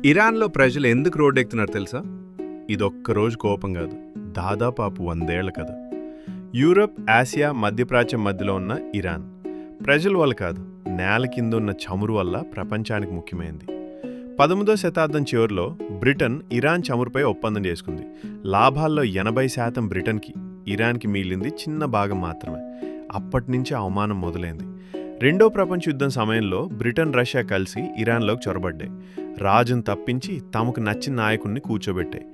ఇరాన్లో ప్రజలు ఎందుకు రోడ్డెక్కుతున్నారు తెలుసా? ఇదొక్క రోజు కోపం కాదు, దాదాపు 100 ఏళ్ల కథ. యూరప్, ఆసియా, మధ్యప్రాచ్యం మధ్యలో ఉన్న ఇరాన్ ప్రజల వల్ల కాదు, నేల కింద ఉన్న చమురు వల్ల ప్రపంచానికి ముఖ్యమైంది. 19వ శతాబ్దం చివరిలో బ్రిటన్ ఇరాన్ చమురుపై ఒప్పందం చేసుకుంది. లాభాల్లో 80% బ్రిటన్కి, ఇరాన్కి మిగిలింది చిన్న భాగం మాత్రమే. అప్పటినుంచి అవమానం మొదలైంది. రెండో ప్రపంచ యుద్ధం సమయంలో బ్రిటన్, రష్యా కలిసి ఇరాన్లోకి చొరబడ్డాయి. రాజును తప్పించి తమకు నచ్చిన నాయకుడిని కూర్చోబెట్టాయి.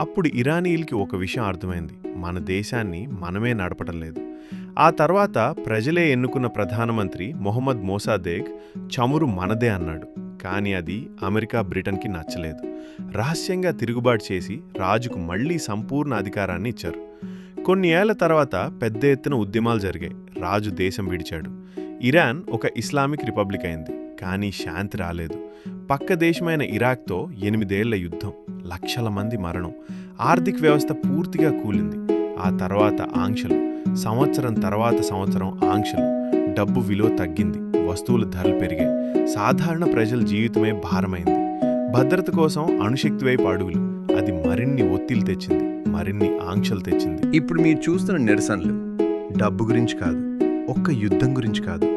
అప్పుడు ఇరానీయులకి ఒక విషయం అర్థమైంది: మన దేశాన్ని మనమే నడపడం లేదు. ఆ తర్వాత ప్రజలే ఎన్నుకున్న ప్రధానమంత్రి మొహమ్మద్ మోసాదేక్ చమురు మనదే అన్నాడు. కానీ అది అమెరికా, బ్రిటన్కి నచ్చలేదు. రహస్యంగా తిరుగుబాటు చేసి రాజుకు మళ్లీ సంపూర్ణ అధికారాన్ని ఇచ్చారు. కొన్ని ఏళ్ల తర్వాత పెద్ద ఎత్తున ఉద్యమాలు జరిగాయి. రాజు దేశం విడిచాడు. ఇరాన్ ఒక ఇస్లామిక్ రిపబ్లిక్ అయింది. కానీ శాంతి రాలేదు. పక్క దేశమైన ఇరాక్తో 8 ఏళ్ల యుద్ధం, లక్షల మంది మరణం, ఆర్థిక వ్యవస్థ పూర్తిగా కూలింది. ఆ తర్వాత ఆంక్షలు, సంవత్సరం తర్వాత సంవత్సరం ఆంక్షలు, డబ్బు విలువ తగ్గింది, వస్తువుల ధరలు పెరిగాయి, సాధారణ ప్రజల జీవితమే భారమైంది. భద్రత కోసం అణుశక్తి వైపు అడుగులు, అది మరిన్ని ఒత్తిళ్లు తెచ్చింది, మరిన్ని ఆంక్షలు తెచ్చింది. ఇప్పుడు మీరు చూస్తున్న నిరసనలు డబ్బు గురించి కాదు, ఒక్క యుద్ధం గురించి కాదు,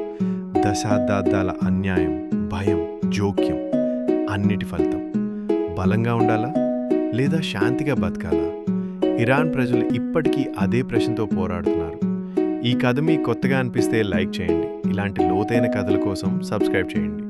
దశాబ్దాల అన్యాయం, భయం, జోక్యం, అన్నిటి ఫలితం. బలంగా ఉండాలా లేదా శాంతిగా బతకాలా? ఇరాన్ ప్రజలు ఇప్పటికీ అదే ప్రశ్నతో పోరాడుతున్నారు. ఈ కథ మీకు కొత్తగా అనిపిస్తే లైక్ చేయండి. ఇలాంటి లోతైన కథల కోసం సబ్స్క్రైబ్ చేయండి.